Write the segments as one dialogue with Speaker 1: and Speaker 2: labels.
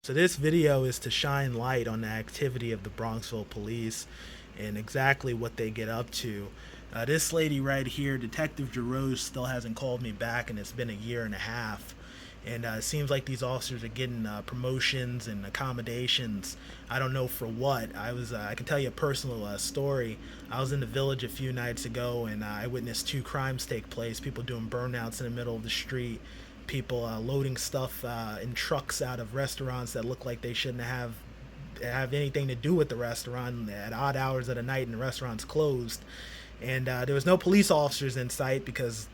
Speaker 1: So this video is to shine light on the activity of the Bronxville police and exactly what they get up to. This lady right here, Detective Jarosz, still hasn't called me back, and it's been a year and a half. And it seems like these officers are getting promotions and accommodations. I don't know for what. I can tell you a personal story. I was in the village a few nights ago, and I witnessed two crimes take place. People doing burnouts in the middle of the street. People loading stuff in trucks out of restaurants that look like they shouldn't have anything to do with the restaurant at odd hours of the night, and the restaurant's closed. And there was no police officers in sight because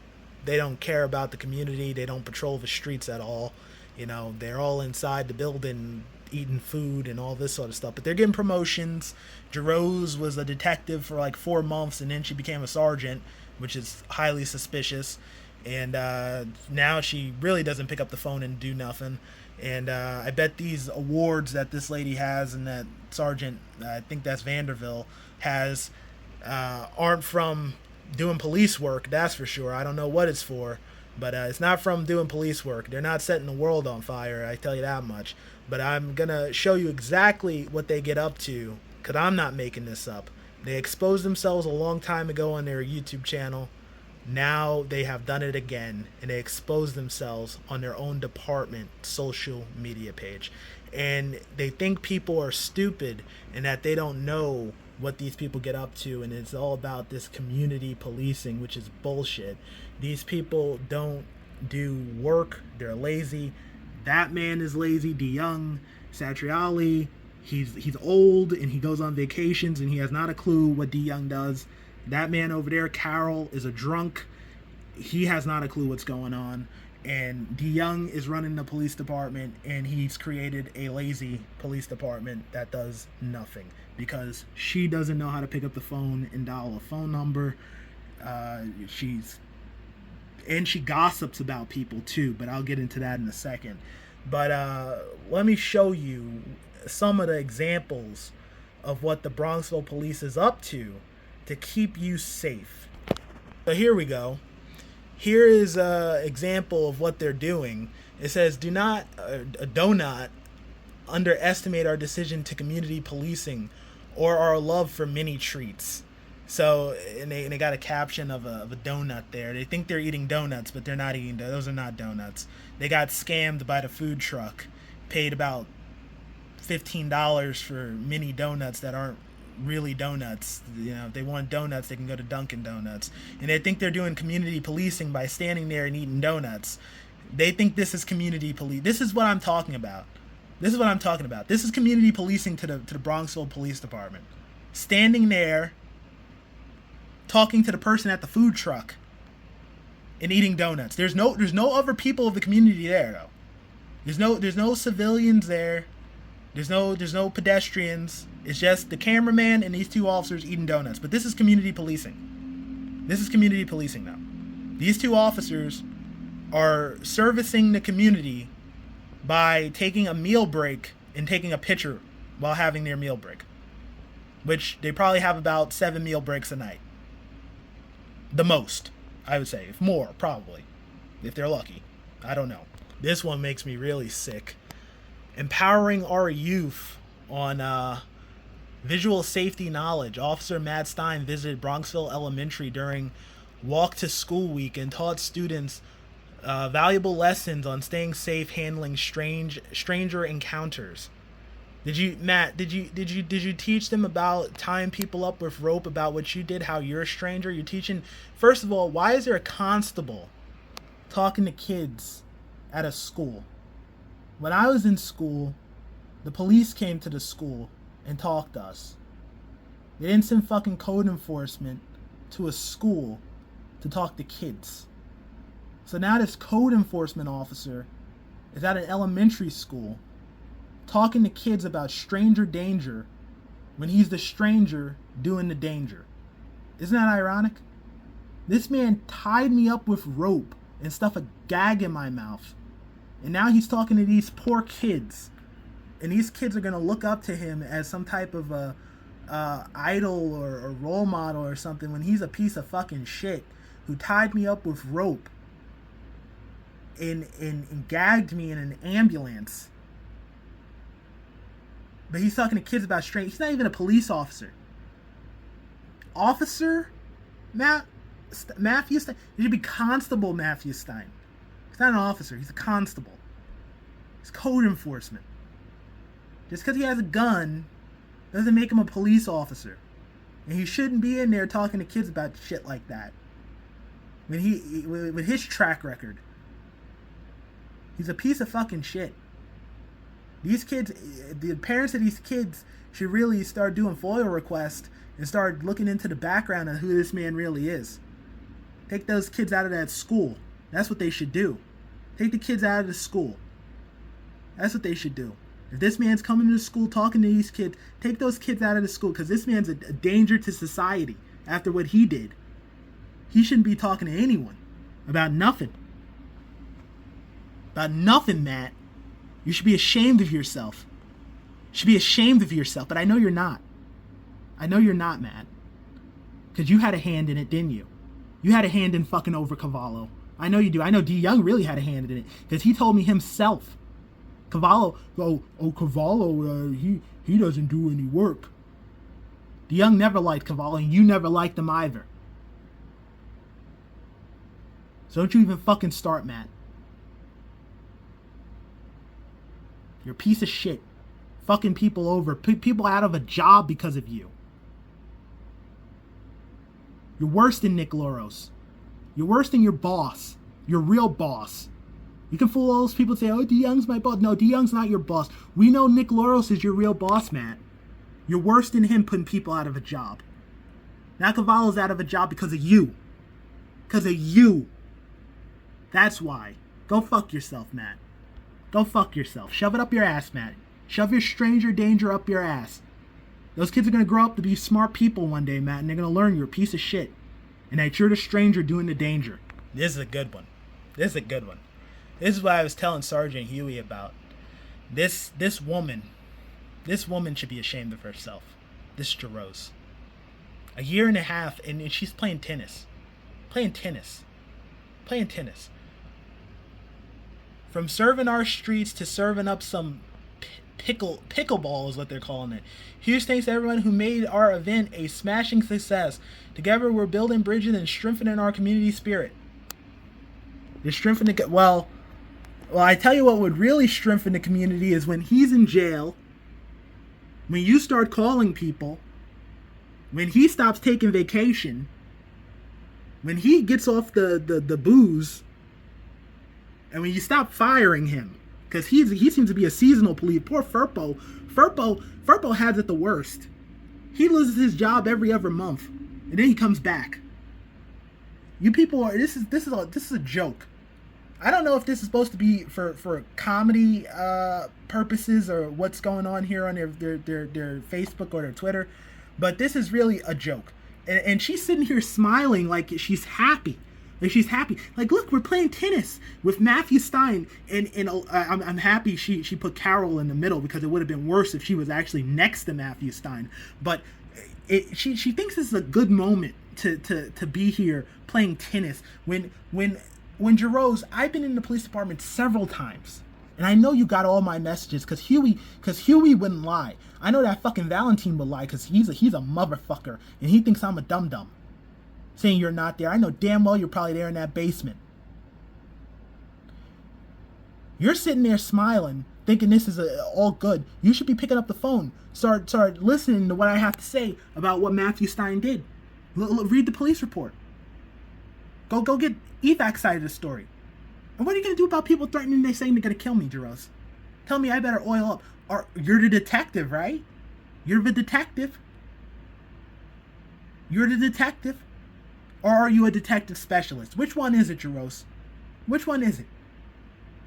Speaker 1: they don't care about the community. They don't patrol the streets at all. They're all inside the building eating food and all this sort of stuff. But they're getting promotions. Jarosz was a detective for like 4 months, and then she became a sergeant, which is highly suspicious. And now she really doesn't pick up the phone and do nothing. And I bet these awards that this lady has and that Sergeant, I think that's Vanderville, has aren't from doing police work, that's for sure. I don't know what it's for, but it's not from doing police work. They're not setting the world on fire, I tell you that much. But I'm going to show you exactly what they get up to, because I'm not making this up. They exposed themselves a long time ago on their YouTube channel. Now they have done it again, and they exposed themselves on their own department social media page. And they think people are stupid and that they don't know what these people get up to, and it's all about this community policing, which is bullshit. These people don't do work. They're lazy. That man is lazy. DeYoung, Satriali, he's old and he goes on vacations and he has not a clue what DeYoung does. That man over there, Carol, is a drunk. He has not a clue what's going on. And DeYoung is running the police department, and he's created a lazy police department that does nothing because she doesn't know how to pick up the phone and dial a phone number. She gossips about people too, but I'll get into that in a second. But let me show you some of the examples of what the Bronxville police is up to keep you safe. So here we go. Here is an example of what they're doing. It says, do not underestimate our decision to community policing or our love for mini treats. So, and they got a caption of a donut there. They think they're eating donuts, but they're not eating those. Are not donuts. They got scammed by the food truck, paid about $15 for mini donuts that aren't really donuts. If they want donuts, they can go to Dunkin' Donuts. And they think they're doing community policing by standing there and eating donuts. They think this is community police. This is what I'm talking about. This is community policing to the Bronxville Police Department. Standing there, talking to the person at the food truck, and eating donuts. There's no other people of the community there though. There's no civilians there. There's no pedestrians. It's just the cameraman and these two officers eating donuts. But this is community policing. This is community policing now. These two officers are servicing the community by taking a meal break and taking a picture while having their meal break, which they probably have about 7 meal breaks a night. The most, I would say. If more, probably. If they're lucky. I don't know. This one makes me really sick. Empowering our youth on visual safety knowledge. Officer Matt Stein visited Bronxville Elementary during Walk to School Week and taught students valuable lessons on staying safe, handling stranger encounters. Did you teach them about tying people up with rope, about what you did, how you're a stranger? You're teaching. First of all, why is there a constable talking to kids at a school? When I was in school, the police came to the school and talked to us. They didn't send fucking code enforcement to a school to talk to kids. So now this code enforcement officer is at an elementary school talking to kids about stranger danger when he's the stranger doing the danger. Isn't that ironic? This man tied me up with rope and stuffed a gag in my mouth. And now he's talking to these poor kids. And these kids are going to look up to him as some type of a idol or a role model or something when he's a piece of fucking shit who tied me up with rope and gagged me in an ambulance But he's talking to kids about straight. He's not even a police officer. Officer Matthew Stein. He should be Constable Matthew Stein. He's not an officer. He's a constable. He's code enforcement. Just because he has a gun doesn't make him a police officer. And he shouldn't be in there talking to kids about shit like that. With his track record. He's a piece of fucking shit. These kids, the parents of these kids should really start doing FOIA requests and start looking into the background of who this man really is. Take those kids out of that school. That's what they should do. Take the kids out of the school. That's what they should do. If this man's coming to school talking to these kids, take those kids out of the school, because this man's a danger to society after what he did. He shouldn't be talking to anyone about nothing. About nothing, Matt. You should be ashamed of yourself. You should be ashamed of yourself, but I know you're not. I know you're not, Matt. Because you had a hand in it, didn't you? You had a hand in fucking over Cavallo. I know you do. I know D. Young really had a hand in it, because he told me himself. Cavallo, Cavallo, he doesn't do any work. D. Young never liked Cavallo, and you never liked him either. So don't you even fucking start, Matt. You're a piece of shit. Fucking people over. People out of a job because of you. You're worse than Nick Loros. You're worse than your boss. Your real boss. You can fool all those people and say, oh, D. Young's my boss. No, D. Young's not your boss. We know Nick Loros is your real boss, Matt. You're worse than him putting people out of a job. Now Cavallo's out of a job because of you. Because of you. That's why. Go fuck yourself, Matt. Go fuck yourself. Shove it up your ass, Matt. Shove your stranger danger up your ass. Those kids are going to grow up to be smart people one day, Matt, and they're going to learn you're a piece of shit. And that you're the stranger doing the danger. This is a good one. This is a good one. This is what I was telling Sergeant Huey about. This woman should be ashamed of herself. This Jarosz. A year and a half, and she's playing tennis. Playing tennis. From serving our streets to serving up some pickleball is what they're calling it. Huge thanks to everyone who made our event a smashing success. Together we're building bridges and strengthening our community spirit. They're strengthening well, I tell you what would really strengthen the community is when he's in jail, when you start calling people, when he stops taking vacation, when he gets off the booze, and when you stop firing him, because he seems to be a seasonal police. Poor Furpo has it the worst. He loses his job every other month, and then he comes back. You people are this is a joke. I don't know if this is supposed to be for comedy purposes or what's going on here on their Facebook or their Twitter, but this is really a joke. And she's sitting here smiling like she's happy. Like, look, we're playing tennis with Matthew Stein, and I'm happy she put Carol in the middle, because it would have been worse if she was actually next to Matthew Stein. But she thinks this is a good moment to be here playing tennis. When Jarosz, I've been in the police department several times, and I know you got all my messages, because Huey wouldn't lie. I know that fucking Valentine would lie, because he's a motherfucker, and he thinks I'm a dum-dum. Saying you're not there. I know damn well you're probably there in that basement. You're sitting there smiling, thinking this is all good. You should be picking up the phone. Start listening to what I have to say about what Matthew Stein did. Read the police report. Go get evac side of the story. And what are you going to do about people threatening, they saying they're going to kill me, Jarosz? Tell me I better oil up. You're the detective, right? You're the detective. You're the detective. Or are you a detective specialist? Which one is it, Jarosz? Which one is it?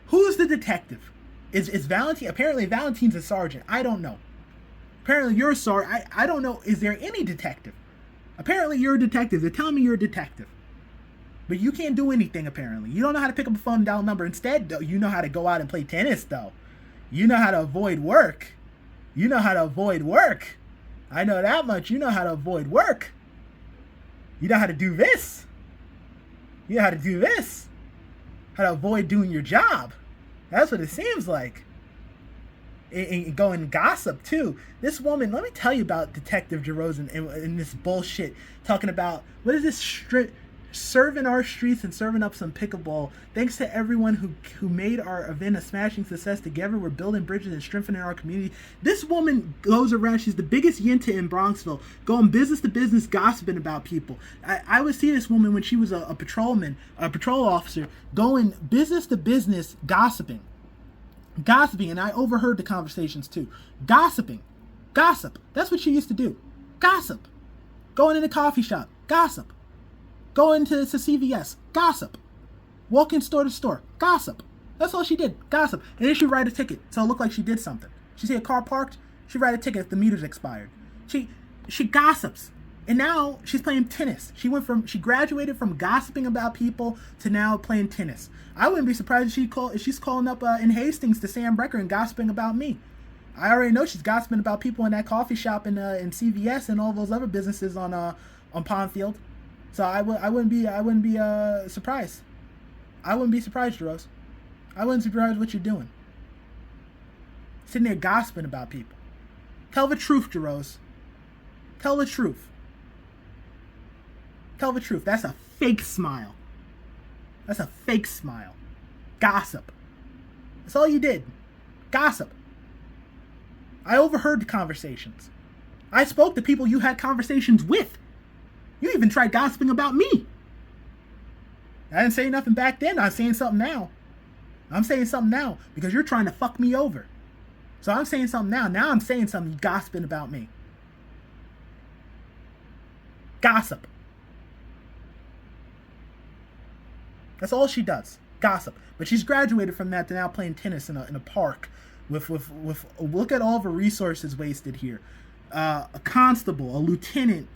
Speaker 1: Who's the detective? Is Valentine? Apparently Valentine's a sergeant. I don't know. Apparently you're a sergeant. I don't know. Is there any detective? Apparently you're a detective. They're telling me you're a detective. But you can't do anything, apparently. You don't know how to pick up a phone and dial a number. Instead, though, you know how to go out and play tennis, though. You know how to avoid work. I know that much. You know how to avoid work. You know how to do this. How to avoid doing your job. That's what it seems like. and go and gossip too. This woman, let me tell you about Detective Jarosz and this bullshit talking about what is this serving our streets and serving up some pickleball. Thanks to everyone who made our event a smashing success. Together we're building bridges and strengthening our community. This woman goes around, she's the biggest yinta in Bronxville, going business to business gossiping about people. I would see this woman when she was a patrolman, a patrol officer, going business to business gossiping, and I overheard the conversations too. Gossip, that's what she used to do. Gossip. Going in a coffee shop, gossip. Going to CVS, gossip. Walking store to store, gossip. That's all she did, gossip. And then she'd write a ticket, so it looked like she did something. She see a car parked, she'd write a ticket if the meter's expired. She gossips. And now she's playing tennis. She graduated from gossiping about people to now playing tennis. I wouldn't be surprised if she's calling up in Hastings to Sam Brecker and gossiping about me. I already know she's gossiping about people in that coffee shop in CVS and all those other businesses on Pondfield. So I wouldn't be surprised. I wouldn't be surprised, Jarosz. I wouldn't be surprised what you're doing. Sitting there gossiping about people. Tell the truth, Jarosz. Tell the truth. Tell the truth. That's a fake smile. That's a fake smile. Gossip. That's all you did. Gossip. I overheard the conversations. I spoke to people you had conversations with. You even tried gossiping about me. I didn't say nothing back then. I'm saying something now. I'm saying something now because you're trying to fuck me over. So I'm saying something now. Now I'm saying something, you gossiping about me. Gossip. That's all she does. Gossip. But she's graduated from that to now playing tennis in a park with look at all the resources wasted here. A constable, a lieutenant,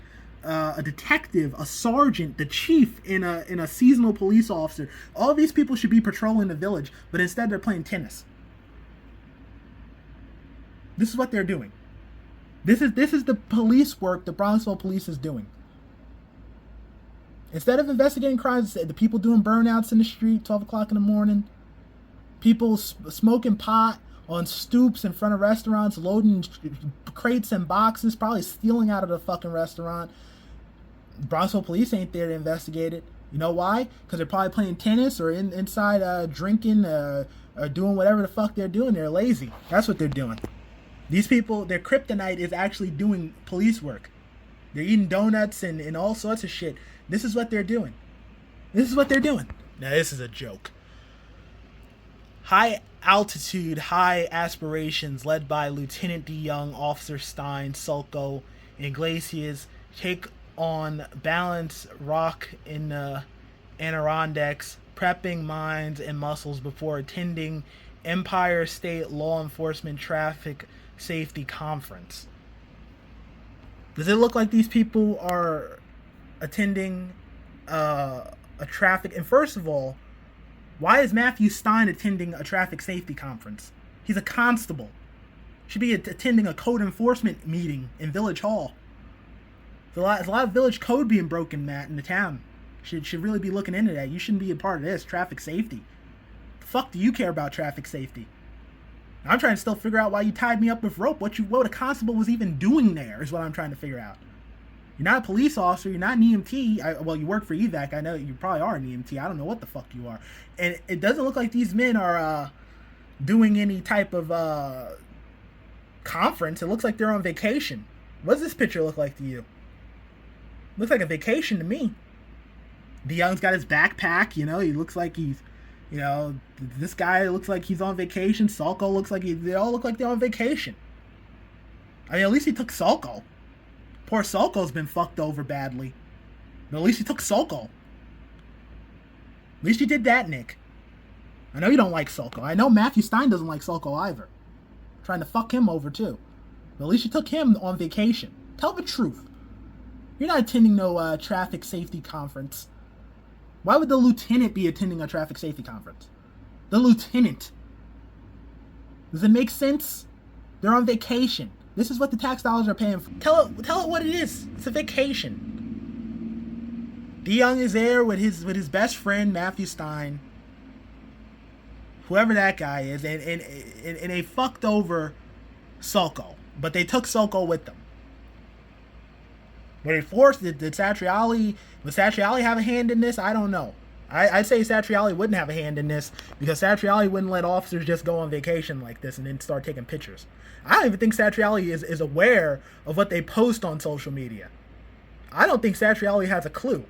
Speaker 1: a detective, a sergeant, the chief, in a seasonal police officer. All these people should be patrolling the village, but instead they're playing tennis. This is what they're doing. This is the police work the Bronxville police is doing. Instead of investigating crimes, the people doing burnouts in the street, 12 o'clock in the morning, people smoking pot on stoops in front of restaurants, loading crates and boxes, probably stealing out of the fucking restaurant. Bronxville police ain't there to investigate it. You know why? Because they're probably playing tennis or inside drinking or doing whatever the fuck they're doing. They're lazy. That's what they're doing. These people, their kryptonite is actually doing police work. They're eating donuts and all sorts of shit. This is what they're doing. This is what they're doing. Now, this is a joke. High altitude, high aspirations, led by Lieutenant D. Young, Officer Stein, Sulco, Iglesias, take on Balance Rock in the Adirondacks, prepping minds and muscles before attending Empire State Law Enforcement Traffic Safety Conference. Does it look like these people are attending a traffic? And first of all, why is Matthew Stein attending a traffic safety conference? He's a constable. Should be attending a code enforcement meeting in Village Hall. There's a lot of village code being broken, Matt, in the town. Should really be looking into that. You shouldn't be a part of this. Traffic safety. The fuck do you care about traffic safety? I'm trying to still figure out why you tied me up with rope. What a constable was even doing there is what I'm trying to figure out. You're not a police officer. You're not an EMT. Well, you work for EVAC. I know you probably are an EMT. I don't know what the fuck you are. And it doesn't look like these men are doing any type of conference. It looks like they're on vacation. What does this picture look like to you? Looks like a vacation to me. The Young's got his backpack. He looks like he's, this guy looks like he's on vacation. Sulco looks like they all look like they're on vacation. I mean, at least he took Sulco. Poor Sulco's been fucked over badly. But at least he took Sulco. At least you did that, Nick. I know you don't like Sulco. I know Matthew Stein doesn't like Sulco either. Trying to fuck him over too. But at least you took him on vacation. Tell the truth. You're not attending no traffic safety conference. Why would the lieutenant be attending a traffic safety conference? The lieutenant. Does it make sense? They're on vacation. This is what the tax dollars are paying for. Tell it what it is. It's a vacation. D. Young is there with his best friend, Matthew Stein. Whoever that guy is. And they fucked over Sulco, but they took Sulco with them. Were they forced? Did Satriali have a hand in this? I don't know. I'd say Satriali wouldn't have a hand in this because Satriali wouldn't let officers just go on vacation like this and then start taking pictures. I don't even think Satriali is aware of what they post on social media. I don't think Satriali has a clue.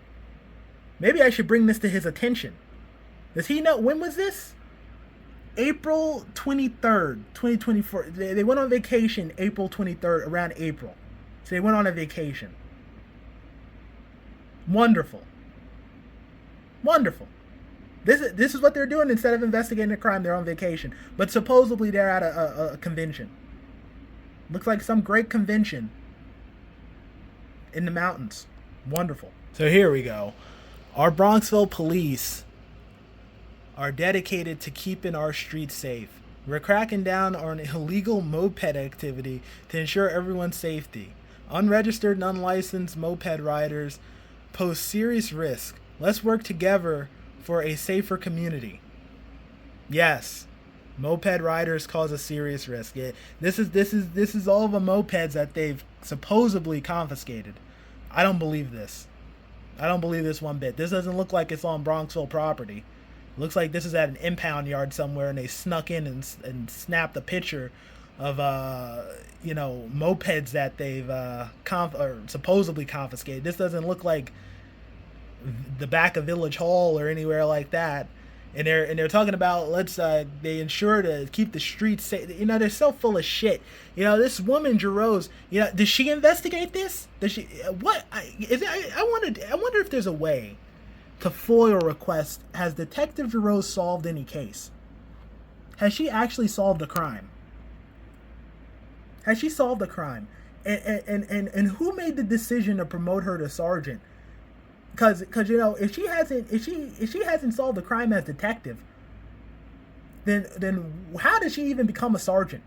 Speaker 1: Maybe I should bring this to his attention. Does he know? When was this? April 23rd, 2024. They went on vacation April 23rd, around April. So they went on a vacation. Wonderful. Wonderful. This is what they're doing. Instead of investigating a crime, they're on vacation. But supposedly they're at a convention. Looks like some great convention in the mountains. Wonderful. So here we go. Our Bronxville police are dedicated to keeping our streets safe. We're cracking down on illegal moped activity to ensure everyone's safety. Unregistered and unlicensed moped riders pose serious risk. Let's work together for a safer community. Yes, moped riders cause a serious risk. Yeah, this is all the mopeds that they've supposedly confiscated. I don't believe this. I don't believe this one bit. This doesn't look like it's on Bronxville property. It looks like this is at an impound yard somewhere, and they snuck in and snapped a picture of mopeds that they've supposedly confiscated. This doesn't look like the back of Village Hall or anywhere like that. And they're talking about they ensure to keep the streets safe. They're so full of shit. This woman Jarosz, does she investigate this? Does she? What is it? I wonder if there's a way to FOIL request. Has Detective Jarosz solved any case? Has she actually solved a crime? Has she solved a crime? And who made the decision to promote her to sergeant? Because if she hasn't solved a crime as detective, then how did she even become a sergeant?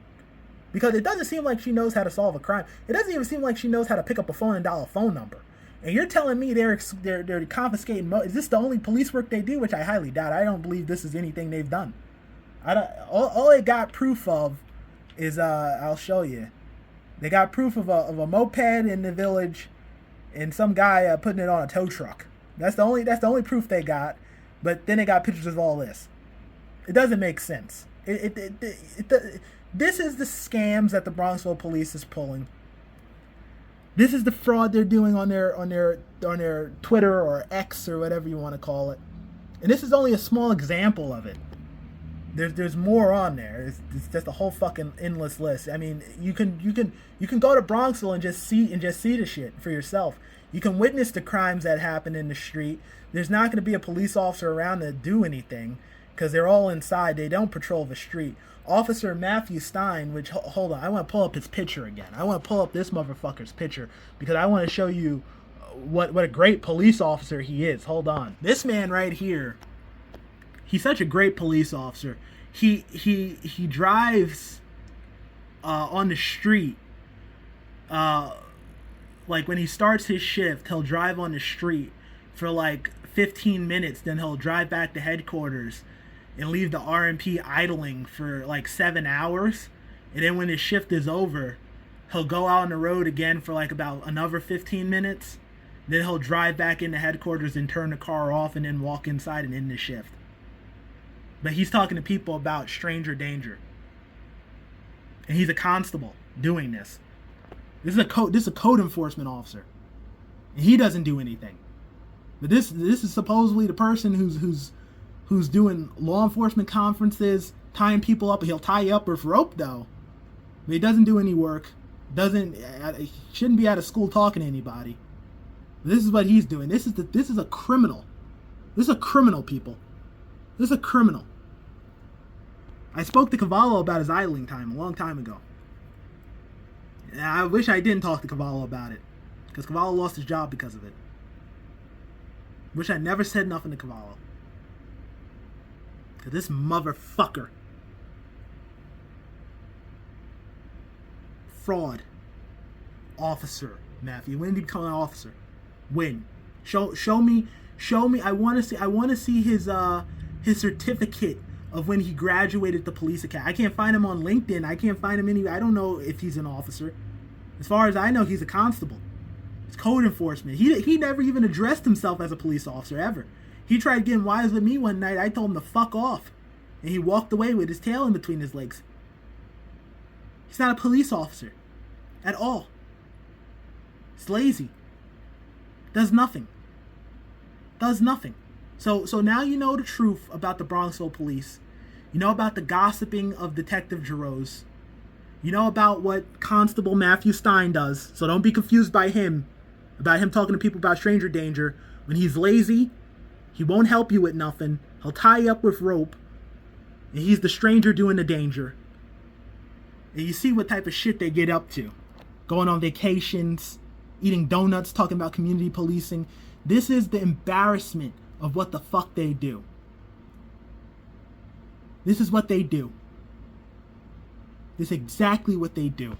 Speaker 1: Because it doesn't seem like she knows how to solve a crime. It doesn't even seem like she knows how to pick up a phone and dial a phone number. And you're telling me they're confiscating? Is this the only police work they do? Which I highly doubt. I don't believe this is anything they've done. All they got proof of is I'll show you. They got proof of a moped in the village, and some guy putting it on a tow truck. That's the only proof they got. But then they got pictures of all this. It doesn't make sense. This is the scams that the Bronxville police is pulling. This is the fraud they're doing on their Twitter or X or whatever you want to call it. And this is only a small example of it. There's more on there. It's just a whole fucking endless list. I mean, you can go to Bronxville and just see the shit for yourself. You can witness the crimes that happen in the street. There's not going to be a police officer around to do anything because they're all inside. They don't patrol the street. Officer Matthew Stein, which, hold on, I want to pull up his picture again. I want to pull up this motherfucker's picture because I want to show you what a great police officer he is. Hold on. This man right here, he's such a great police officer. He drives on the street. Like when he starts his shift, he'll drive on the street for like 15 minutes. Then he'll drive back to headquarters and leave the RMP idling for like 7 hours. And then when his shift is over, he'll go out on the road again for like about another 15 minutes. Then he'll drive back into headquarters and turn the car off and then walk inside and end the shift. But he's talking to people about stranger danger. And he's a constable doing this. This is a code enforcement officer. And he doesn't do anything. But this is supposedly the person who's doing law enforcement conferences, tying people up. He'll tie you up with rope though. But he doesn't do any work. He shouldn't be out of school talking to anybody. But this is what he's doing. This is a criminal. This is a criminal, people. This is a criminal. I spoke to Cavallo about his idling time a long time ago. And I wish I didn't talk to Cavallo about it. Because Cavallo lost his job because of it. Wish I never said nothing to Cavallo. Because this motherfucker. Fraud. Officer, Matthew. When did he become an officer? When? Show me. I want to see his certificate of when he graduated the police academy. I can't find him on LinkedIn. I can't find him I don't know if he's an officer. As far as I know, he's a constable. It's code enforcement. He never even addressed himself as a police officer, ever. He tried getting wise with me one night. I told him to fuck off. And he walked away with his tail in between his legs. He's not a police officer. At all. He's lazy. Does nothing. Does nothing. So now you know the truth about the Bronxville police. You know about the gossiping of Detective Jarosz. You know about what Constable Matthew Stein does. So don't be confused by him. About him talking to people about stranger danger. When he's lazy, he won't help you with nothing. He'll tie you up with rope. And he's the stranger doing the danger. And you see what type of shit they get up to. Going on vacations, eating donuts, talking about community policing. This is the embarrassment of what the fuck they do. This is what they do. This is exactly what they do.